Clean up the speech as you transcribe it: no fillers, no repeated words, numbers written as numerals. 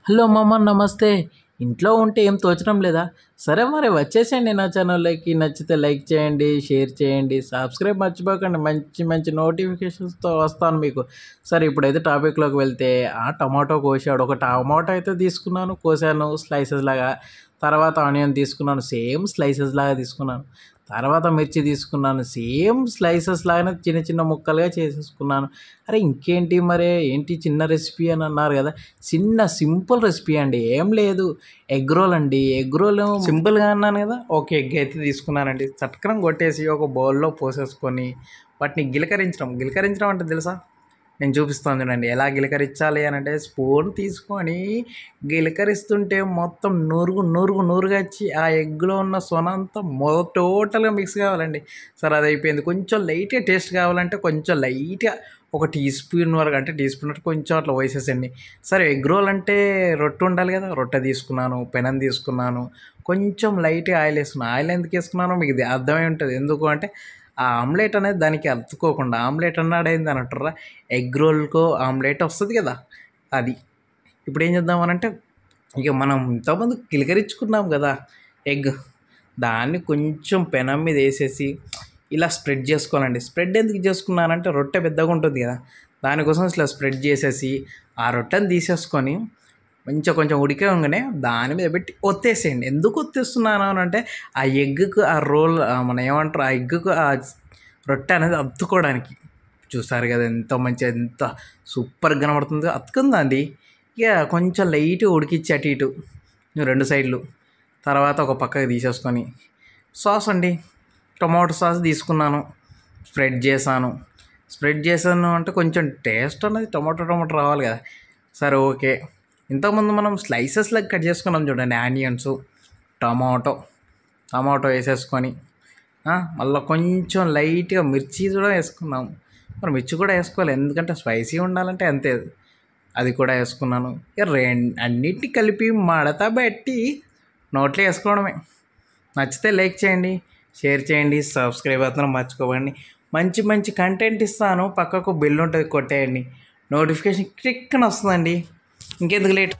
Hello మామ నమస్తే. ఇంట్లో ఉంటే ఏం తోచడం లేదా? సరే మరి వచ్చేసేయండి నా ఛానల్‌లోకి. నచ్చితే లైక్ చేయండి, షేర్ చేయండి, సబ్స్క్రైబ్ మర్చిపోకండి. మంచి మంచి నోటిఫికేషన్స్‌తో వస్తాను మీకు. సరే ఇప్పుడైతే టాపిక్‌లోకి వెళ్తే టమాటో కోసాడు. ఒక టమాటో అయితే తీసుకున్నాను, కోసాను స్లైసెస్ లాగా. తర్వాత ఆనియన్ తీసుకున్నాను, సేమ్ స్లైసెస్ లాగా తీసుకున్నాను. తర్వాత మిర్చి తీసుకున్నాను, సేమ్ స్లైసెస్ లాగానే చిన్న చిన్న ముక్కలుగా చేసేసుకున్నాను. అరే ఇంకేంటి మరి ఏంటి చిన్న రెసిపీ అని అన్నారు కదా! చిన్న సింపుల్ రెసిపీ అండి. ఏం లేదు. ఎగ్ రోల్ అండి. ఎగ్ రోల్ సింపుల్‌గా అన్నాను కదా! ఒక ఎగ్ అయితే తీసుకున్నానండి. చట్కన కొట్టేసి ఒక బౌల్‌లో పోసేసుకొని వాటిని గిలకరించడం అంటే తెలుసా? నేను చూపిస్తాను చూడండి. ఎలా గిలకరించాలి అనంటే స్పూన్ తీసుకొని గిలకరిస్తుంటే మొత్తం నురుగా వచ్చి ఆ ఎగ్‌లో ఉన్న సొన అంతా టోటల్‌గా మిక్స్ కావాలండి. సరే అది అయిపోయింది. కొంచెం లైట్‌గా టేస్ట్ కావాలంటే కొంచెం లైట్‌గా ఒక టీ స్పూన్ వరకు, అంటే టీ స్పూన్ వరకు కొంచెం అట్లా వేసేసండి. సరే ఎగ్ రోల్ అంటే రొట్టె ఉండాలి కదా! రొట్టె తీసుకున్నాను, పెనం తీసుకున్నాను, కొంచెం లైట్‌గా ఆయిల్ వేసుకున్నాను. ఆయిల్ ఎందుకు వేసుకున్నానో మీకు ఇది అర్థమై ఉంటుంది. ఎందుకు అంటే ఆ ఆమ్లెట్ అనేది దానికి అతుక్కోకుండా. ఆమ్లెట్ అన్నాడేంది అని అంటారా? ఎగ్ రోల్‌కో ఆమ్లెట్ వస్తుంది కదా! అది. ఇప్పుడు ఏం చేద్దామనంటే ఇక మనం ఇంతకుముందు గిలకరించుకున్నాం కదా ఎగ్, దాన్ని కొంచెం పెనం మీద వేసేసి ఇలా స్ప్రెడ్ చేసుకోవాలండి. స్ప్రెడ్ ఎందుకు చేసుకున్నానంటే రొట్టె పెద్దగా ఉంటుంది కదా, దానికోసం ఇట్లా స్ప్రెడ్ చేసేసి ఆ రొట్టెని తీసేసుకొని మంచిగా కొంచెం ఉడికంగానే దాని మీద పెట్టి ఒత్తేసేయండి. ఎందుకు ఒత్తేస్తున్నాను అని అంటే ఆ ఎగ్‌కు ఆ రోల్ మనం ఏమంటారు ఆ ఎగ్‌కు ఆ రొట్టె అనేది అతుక్కోవడానికి. చూసారు కదా ఎంత మంచిగా ఎంత సూపర్‌గా కనబడుతుందో అతుకుందండి. ఇక కొంచెం లైట్‌గా ఉడికిచ్చి అటు ఇటు 2 సైడ్‌లు. తర్వాత ఒక పక్కకి తీసేసుకొని సాస్ అండి. టొమాటో సాస్ తీసుకున్నాను. స్ప్రెడ్ చేశాను అంటే కొంచెం టేస్ట్ అనేది టొమాటో రావాలి కదా! సరే ఓకే. ఇంతకుముందు మనం స్లైసెస్‌లాగా కట్ చేసుకున్నాం చూడండి ఆనియన్స్, టమాటో, టమాటో వేసేసుకొని మళ్ళీ కొంచెం లైట్‌గా మిర్చి కూడా వేసుకున్నాం. మరి మిర్చి కూడా వేసుకోవాలి, ఎందుకంటే స్పైసీ ఉండాలంటే అంతే. అది కూడా వేసుకున్నాను. ఇక అన్నిటిని కలిపి మడత పెట్టి నోట్లో వేసుకోవడమే. నచ్చితే లైక్ చేయండి, షేర్ చేయండి, సబ్స్క్రైబ్ మాత్రం మర్చిపోకండి. మంచి మంచి కంటెంట్ ఇస్తాను. పక్కకు బెల్ ఉంటుంది, కొట్టేయండి. నోటిఫికేషన్ క్లిక్కన వస్తుందండి. ఇంకెందుకు లేట్.